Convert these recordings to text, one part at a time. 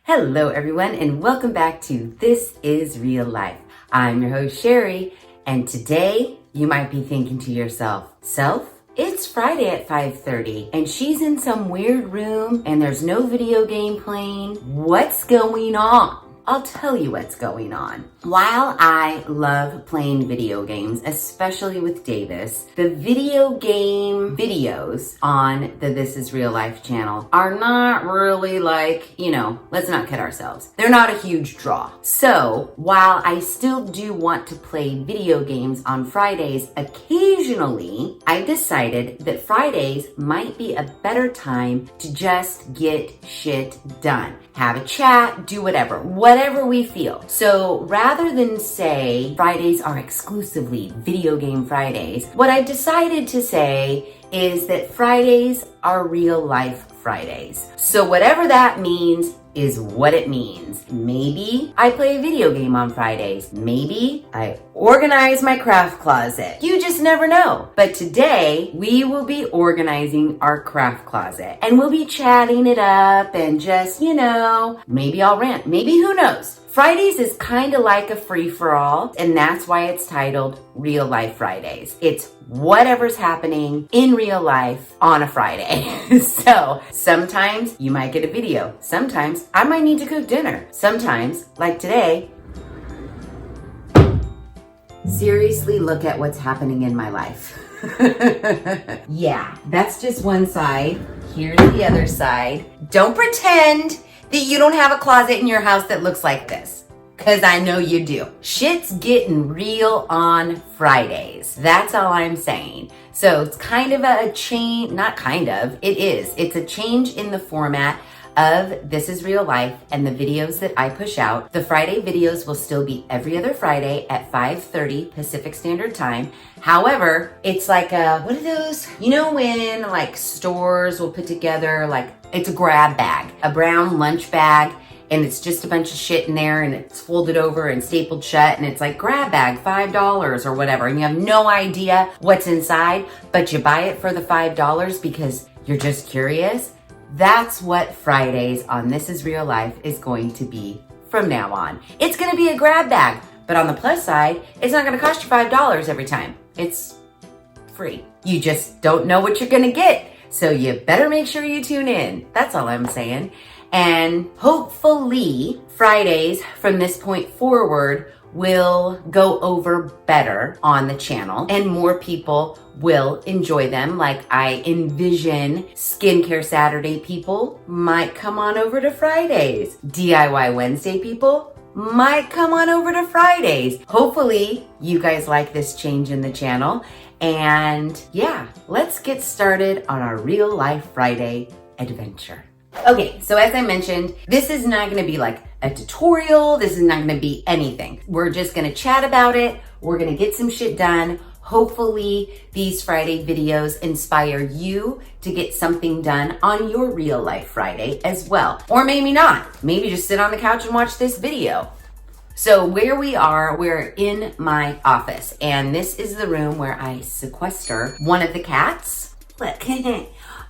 Hello everyone and welcome back to This Is Real Life. I'm your host Sheri, and today you might be thinking to yourself, it's Friday at 5:30 and she's in some weird room and there's no video game playing. What's going on? I'll tell you what's going on. While I love playing video games, especially with Davis, the video game videos on the This Is Real Life channel are not really let's not kid ourselves. They're not a huge draw. So while I still do want to play video games on Fridays occasionally, I decided that Fridays might be a better time to just get shit done. Have a chat, do whatever we feel. So rather than say Fridays are exclusively video game Fridays, what I've decided to say is that Fridays are real life Fridays. So whatever that means is what it means. Maybe I play a video game on Fridays. Maybe I organize my craft closet. You just never know. But today we will be organizing our craft closet and we'll be chatting it up and just, maybe I'll rant. Maybe who knows? Fridays is kind of like a free-for-all, and that's why it's titled Real Life Fridays. It's whatever's happening in real life on a Friday. So sometimes you might get a video. Sometimes I might need to cook dinner. Sometimes, like today, seriously look at what's happening in my life. Yeah, that's just one side. Here's the other side. Don't pretend that you don't have a closet in your house that looks like this, because I know you do. Shit's getting real on Fridays. That's all I'm saying. So it's kind of a change, not kind of, it is. It's a change in the format of This Is Real Life and the videos that I push out. The Friday videos will still be every other Friday at 5:30 Pacific Standard Time. However, it's like what are those? When stores will put together it's a grab bag, a brown lunch bag, and it's just a bunch of shit in there and it's folded over and stapled shut and it's like grab bag, $5 or whatever. And you have no idea what's inside, but you buy it for the $5 because you're just curious. That's what Fridays on This Is Real Life is going to be from now on. It's going to be a grab bag, but on the plus side, it's not going to cost you $5 every time. It's free. You just don't know what you're going to get. So you better make sure you tune in. That's all I'm saying. And hopefully Fridays from this point forward will go over better on the channel and more people will enjoy them. Like I envision Skincare Saturday people might come on over to Fridays. DIY Wednesday people might come on over to Fridays. Hopefully you guys like this change in the channel. And yeah, let's get started on our real life Friday adventure. Okay, so as I mentioned, this is not going to be like a tutorial. This is not going to be anything. We're just going to chat about it. We're going to get some shit done. Hopefully these Friday videos inspire you to get something done on your real life Friday as well. Or maybe not. Maybe just sit on the couch and watch this video. So where we are, we're in my office, and this is the room where I sequester one of the cats. Look,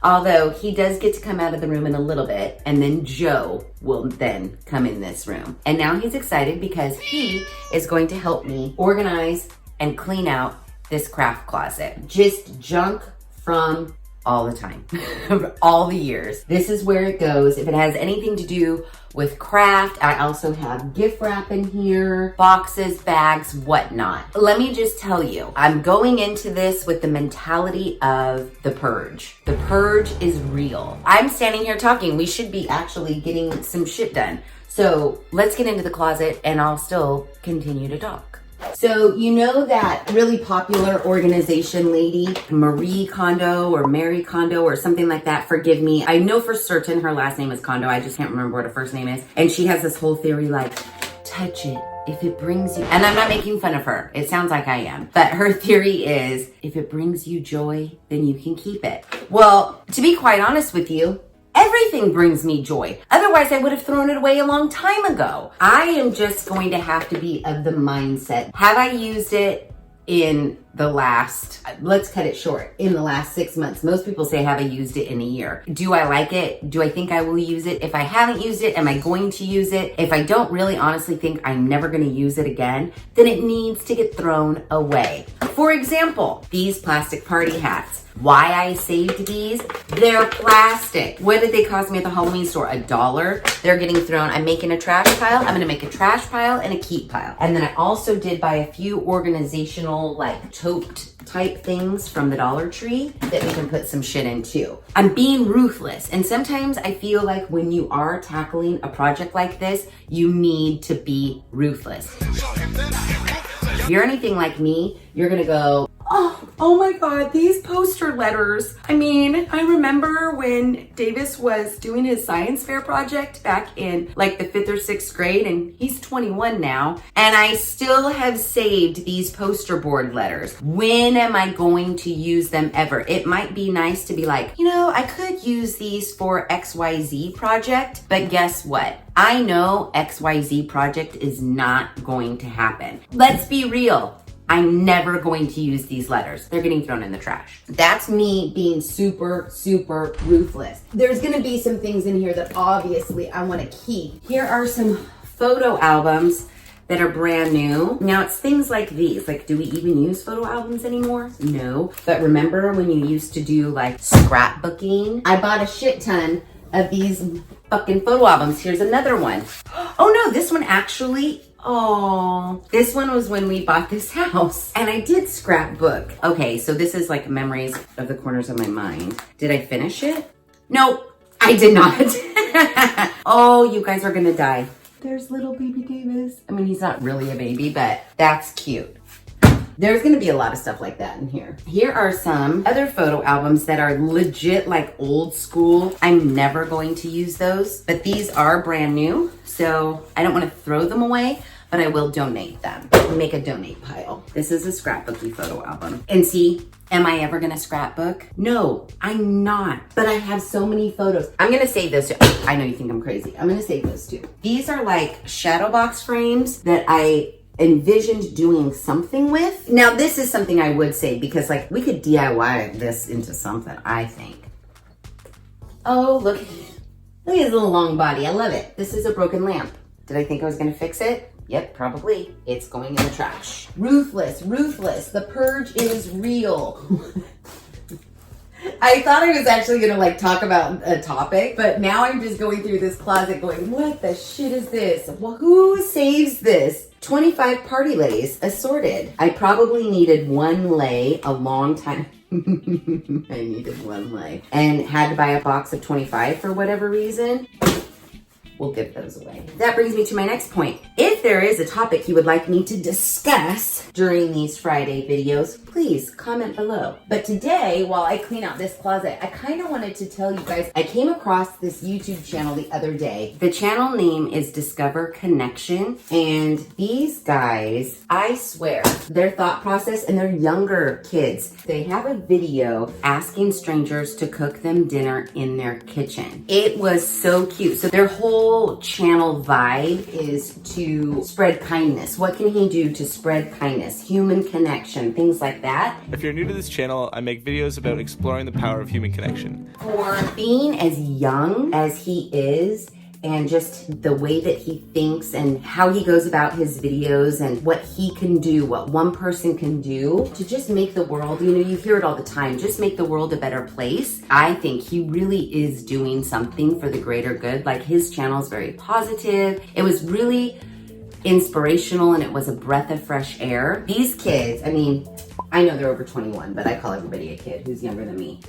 although he does get to come out of the room in a little bit, and then Joe will then come in this room. And now he's excited because he is going to help me organize and clean out this craft closet. Just junk from all the time, all the years. This is where it goes. If it has anything to do with craft, I also have gift wrap in here, boxes, bags, whatnot. Let me just tell you, I'm going into this with the mentality of the purge. The purge is real. I'm standing here talking. We should be actually getting some shit done. So let's get into the closet and I'll still continue to talk. So you know that really popular organization lady, Marie Kondo or Mary Kondo or something like that, forgive me. I know for certain her last name is Kondo. I just can't remember what her first name is. And she has this whole theory like, touch it if it brings you, and I'm not making fun of her. It sounds like I am. But her theory is, if it brings you joy, then you can keep it. Well, to be quite honest with you, everything brings me joy. Otherwise, I would have thrown it away a long time ago. I am just going to have to be of the mindset. Have I used it? in the last, let's cut it short, in the last 6 months. Most people say, have I used it in a year? Do I like it? Do I think I will use it? If I haven't used it, am I going to use it? If I don't really honestly think I'm never gonna use it again, then it needs to get thrown away. For example, these plastic party hats. Why I saved these? They're plastic. What did they cost me at the Halloween store? $1. They're getting thrown. I'm making a trash pile. I'm gonna make a trash pile and a keep pile. And then I also did buy a few organizational like tote type things from the Dollar Tree that we can put some shit in too. I'm being ruthless. And sometimes I feel like when you are tackling a project like this, you need to be ruthless. If you're anything like me, you're gonna go, oh my God, these poster letters. I mean, I remember when Davis was doing his science fair project back in like the 5th or 6th grade, and he's 21 now, and I still have saved these poster board letters. When am I going to use them ever? It might be nice to be like, you know, I could use these for XYZ project, but guess what? I know XYZ project is not going to happen. Let's be real. I'm never going to use these letters. They're getting thrown in the trash. That's me being super, super ruthless. There's gonna be some things in here that obviously I wanna keep. Here are some photo albums that are brand new. Now it's things like these. Like, do we even use photo albums anymore? No. But remember when you used to do like scrapbooking? I bought a shit ton of these fucking photo albums. Here's another one. Oh no, this one actually, oh, this one was when we bought this house and I did scrapbook. Okay, so this is like memories of the corners of my mind. Did I finish it? Nope, I did not. Oh, you guys are gonna die. There's little baby Davis. I mean, he's not really a baby, but that's cute. There's gonna be a lot of stuff like that in here. Here are some other photo albums that are legit like old school. I'm never going to use those, but these are brand new. So I don't wanna throw them away, but I will donate them. Make a donate pile. This is a scrapbooky photo album. And see, am I ever gonna scrapbook? No, I'm not, but I have so many photos. I'm gonna save those too. I know you think I'm crazy. I'm gonna save those too. These are like shadow box frames that I envisioned doing something with. Now this is something I would say because like we could DIY this into something, I think. Oh, look at his little long body. I love it. This is a broken lamp. Did I think I was gonna fix it? Yep, probably. It's going in the trash. Ruthless, ruthless. The purge is real. I thought I was actually gonna like talk about a topic, but now I'm just going through this closet going, what the shit is this? Well, who saves this? 25 party lays assorted. I probably needed one lay a long time. I needed one lay and had to buy a box of 25 for whatever reason. We'll give those away. That brings me to my next point. If there is a topic you would like me to discuss during these Friday videos, please comment below. But today, while I clean out this closet, I kind of wanted to tell you guys, I came across this YouTube channel the other day. The channel name is Discover Connection. And these guys, I swear, their thought process, and they're younger kids. They have a video asking strangers to cook them dinner in their kitchen. It was so cute. So their whole channel vibe is to spread kindness. What can he do to spread kindness? Human connection, things like that. If you're new to this channel, I make videos about exploring the power of human connection. For being as young as he is, and just the way that he thinks and how he goes about his videos and what he can do, what one person can do to just make the world, you know, you hear it all the time, just make the world a better place. I think he really is doing something for the greater good. Like his channel is very positive. It was really inspirational and it was a breath of fresh air. These kids, I mean, I know they're over 21, but I call everybody a kid who's younger than me.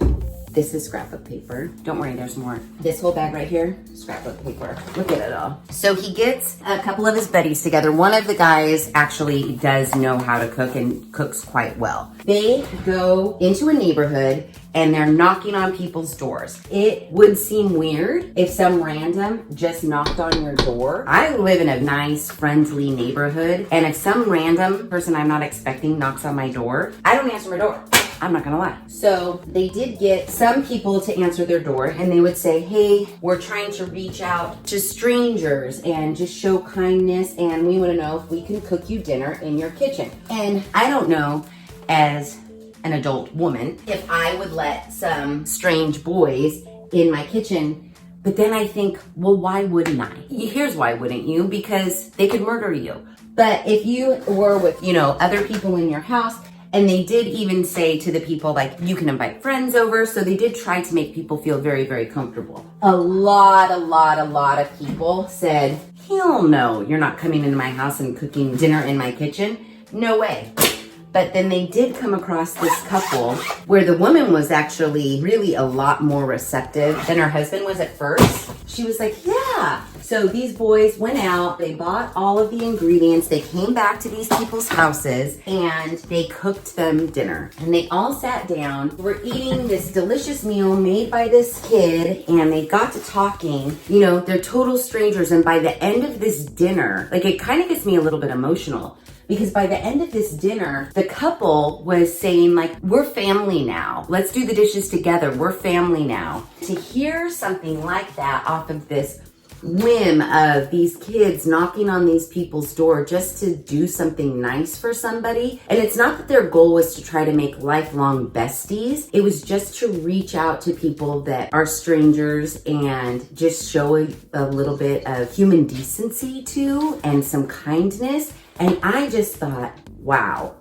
This is scrapbook paper. Don't worry, there's more. This whole bag right here, scrapbook paper. Look at it all. So he gets a couple of his buddies together. One of the guys actually does know how to cook and cooks quite well. They go into a neighborhood and they're knocking on people's doors. It would seem weird if some random just knocked on your door. I live in a nice, friendly neighborhood, and if some random person I'm not expecting knocks on my door, I don't answer my door. I'm not gonna lie. So they did get some people to answer their door, and they would say, hey, we're trying to reach out to strangers and just show kindness, and we wanna know if we can cook you dinner in your kitchen. And I don't know, as an adult woman, if I would let some strange boys in my kitchen. But then I think, well, why wouldn't I? Here's why wouldn't you? Because they could murder you. But if you were with, other people in your house, and they did even say to the people, like, you can invite friends over. So they did try to make people feel very, very comfortable. A lot of people said, hell no, you're not coming into my house and cooking dinner in my kitchen. No way. But then they did come across this couple where the woman was actually really a lot more receptive than her husband was at first. She was like, yeah. So these boys went out, they bought all of the ingredients, they came back to these people's houses, and they cooked them dinner. And they all sat down, were eating this delicious meal made by this kid, and they got to talking. They're total strangers, and by the end of this dinner, like, it kind of gets me a little bit emotional. Because by the end of this dinner, the couple was saying, like, we're family now. Let's do the dishes together. We're family now. To hear something like that off of this whim of these kids knocking on these people's door just to do something nice for somebody. And it's not that their goal was to try to make lifelong besties. It was just to reach out to people that are strangers and just show a little bit of human decency to, and some kindness. And I just thought, wow,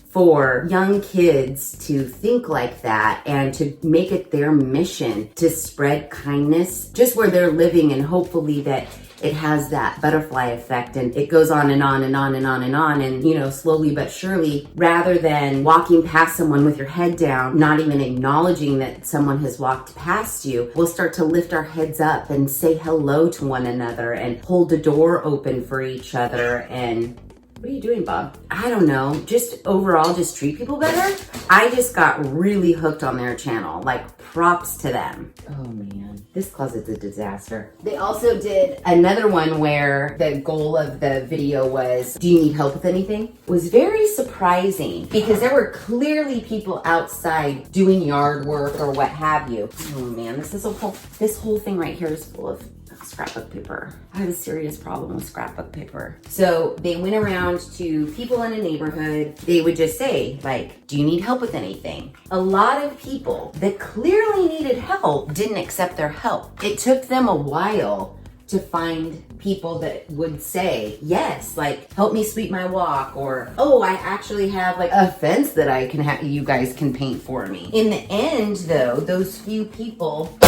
for young kids to think like that and to make it their mission to spread kindness just where they're living, and hopefully that it has that butterfly effect and it goes on and on and on and on and on, and slowly but surely, rather than walking past someone with your head down, not even acknowledging that someone has walked past you, we'll start to lift our heads up and say hello to one another and hold the door open for each other. And what are you doing, Bob? I don't know. Just overall, just treat people better. I just got really hooked on their channel. Like, props to them. Oh man, this closet's a disaster. They also did another one where the goal of the video was, do you need help with anything? It was very surprising because there were clearly people outside doing yard work or what have you. Oh man, this whole thing right here is full of scrapbook paper. I have a serious problem with scrapbook paper. So they went around to people in a neighborhood. They would just say, like, do you need help with anything? A lot of people that clearly needed help didn't accept their help. It took them a while to find people that would say, yes, like, help me sweep my walk, or, oh, I actually have like a fence that I can have, you guys can paint for me. In the end though, those few people,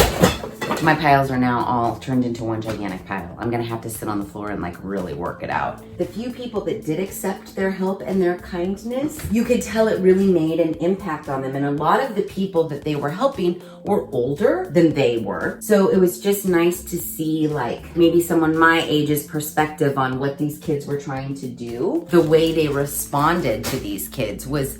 my piles are now all turned into one gigantic pile. I'm gonna have to sit on the floor and like really work it out. The few people that did accept their help and their kindness, you could tell it really made an impact on them. And a lot of the people that they were helping were older than they were. So it was just nice to see, like, maybe someone my age's perspective on what these kids were trying to do. The way they responded to these kids was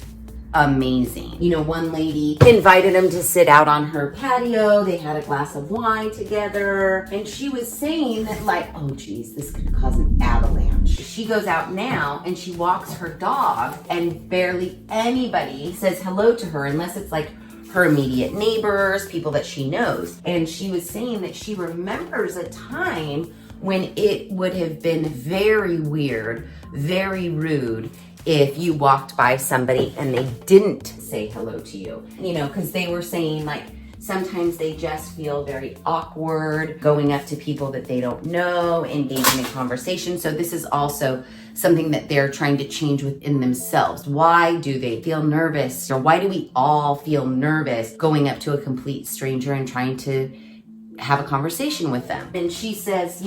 amazing. One lady invited them to sit out on her patio. They had a glass of wine together, and she was saying that, like, oh geez, this could cause an avalanche. She goes out now and she walks her dog, and barely anybody says hello to her unless it's like her immediate neighbors, people that she knows. And she was saying that she remembers a time when it would have been very weird, very rude if you walked by somebody and they didn't say hello to you. Because they were saying, like, sometimes they just feel very awkward going up to people that they don't know, engaging in conversation. So this is also something that they're trying to change within themselves. Why do they feel nervous, or why do we all feel nervous going up to a complete stranger and trying to have a conversation with them? And she says,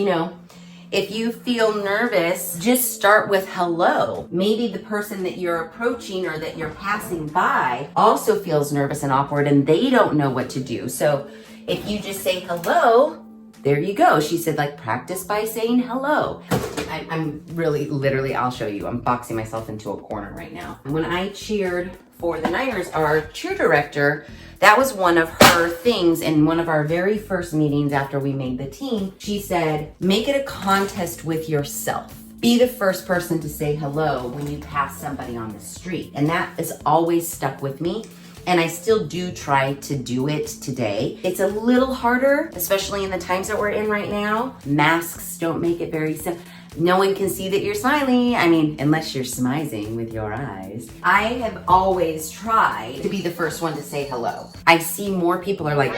if you feel nervous, just start with hello. Maybe the person that you're approaching or that you're passing by also feels nervous and awkward and they don't know what to do. So if you just say hello, there you go. She said, like, practice by saying hello. I'm really, literally, I'll show you. I'm boxing myself into a corner right now. When I cheered for the Niners, our cheer director, that was one of her things in one of our very first meetings after we made the team. She said, make it a contest with yourself. Be the first person to say hello when you pass somebody on the street. And that has always stuck with me. And I still do try to do it today. It's a little harder, especially in the times that we're in right now. Masks don't make it very simple. No one can see that you're smiling. I mean, unless you're smizing with your eyes. I have always tried to be the first one to say hello. I see more people are like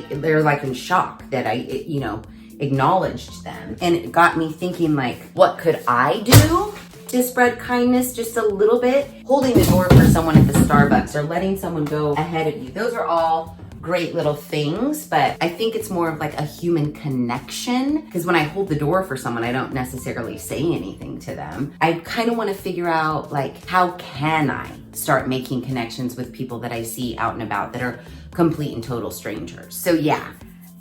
they're like in shock that I, acknowledged them. And it got me thinking like, what could I do to spread kindness just a little bit? Holding the door for someone at the Starbucks or letting someone go ahead of you. Those are all great little things, but I think it's more of like a human connection, because when I hold the door for someone, I don't necessarily say anything to them. I kind of want to figure out like, how can I start making connections with people that I see out and about that are complete and total strangers? So yeah,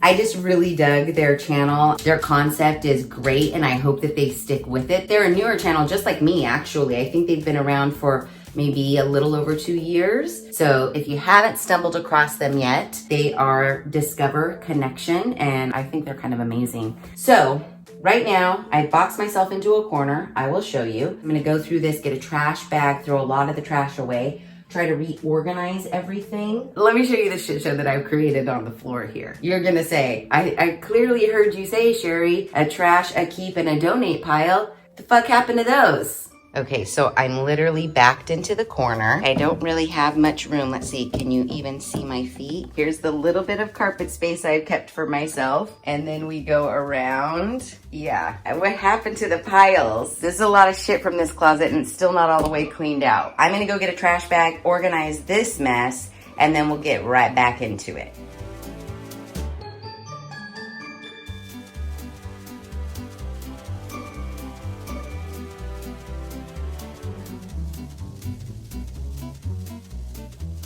I just really dug their channel. Their concept is great, and I hope that they stick with it. They're a newer channel, just like me, actually. I think they've been around for maybe a little over 2 years. So if you haven't stumbled across them yet, they are Discover Connection, and I think they're kind of amazing. So right now, I boxed myself into a corner. I will show you. I'm gonna go through this, get a trash bag, throw a lot of the trash away, try to reorganize everything. Let me show you the shit show that I've created on the floor here. You're gonna say, I clearly heard you say, Sheri, a trash, a keep, and a donate pile. The fuck happened to those? Okay, so I'm literally backed into the corner. I don't really have much room. Let's see, can you even see my feet? Here's the little bit of carpet space I've kept for myself. And then we go around. Yeah, and what happened to the piles? There's a lot of shit from this closet and it's still not all the way cleaned out. I'm gonna go get a trash bag, organize this mess, and then we'll get right back into it.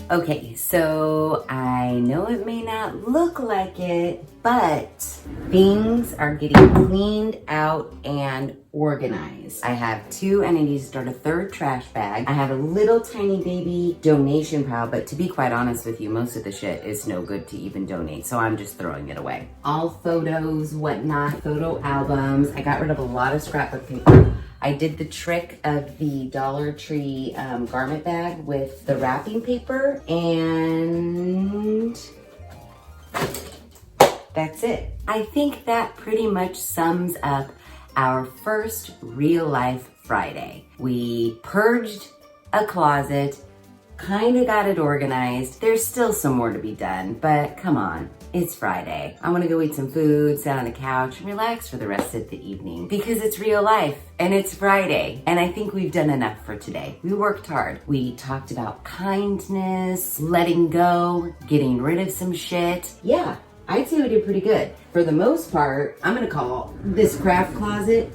Okay, so I know it may not look like it, but things are getting cleaned out and organized. I have two, and I need to start a third trash bag. I have a little tiny baby donation pile, but to be quite honest with you, most of the shit is no good to even donate, so I'm just throwing it away. All photos, whatnot, photo albums. I got rid of a lot of scrapbook paper. I did the trick of the Dollar Tree garment bag with the wrapping paper, and that's it. I think that pretty much sums up our first real life Friday. We purged a closet, kind of got it organized. There's still some more to be done, but come on. It's Friday. I want to go eat some food, sit on the couch, and relax for the rest of the evening because it's real life and it's Friday. And I think we've done enough for today. We worked hard. We talked about kindness, letting go, getting rid of some shit. Yeah, I'd say we did pretty good. For the most part, I'm going to call this craft closet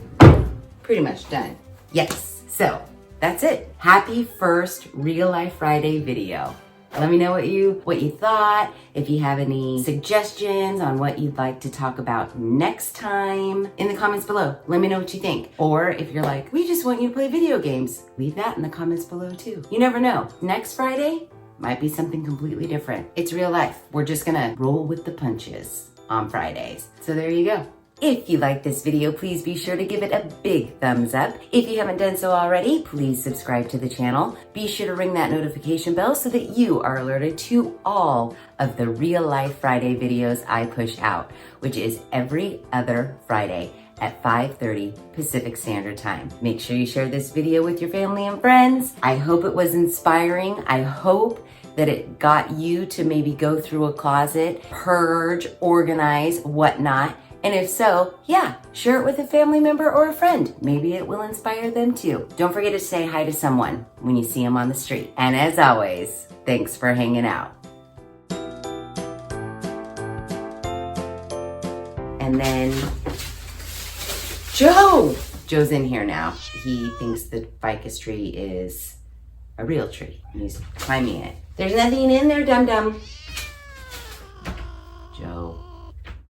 pretty much done. Yes, so that's it. Happy first real life Friday video. Let me know what you thought. If you have any suggestions on what you'd like to talk about next time in the comments below. Let me know what you think. Or if you're like, we just want you to play video games, leave that in the comments below too. You never know. Next Friday might be something completely different. It's real life. We're just gonna roll with the punches on Fridays. So there you go. If you like this video, please be sure to give it a big thumbs up. If you haven't done so already, please subscribe to the channel. Be sure to ring that notification bell so that you are alerted to all of the real life Friday videos I push out, which is every other Friday at 5:30 Pacific Standard Time. Make sure you share this video with your family and friends. I hope it was inspiring. I hope that it got you to maybe go through a closet, purge, organize, whatnot. And if so, yeah, share it with a family member or a friend. Maybe it will inspire them too. Don't forget to say hi to someone when you see them on the street. And as always, thanks for hanging out. And then Joe's in here now. He thinks the ficus tree is a real tree. He's climbing it. There's nothing in there, dum-dum. Joe.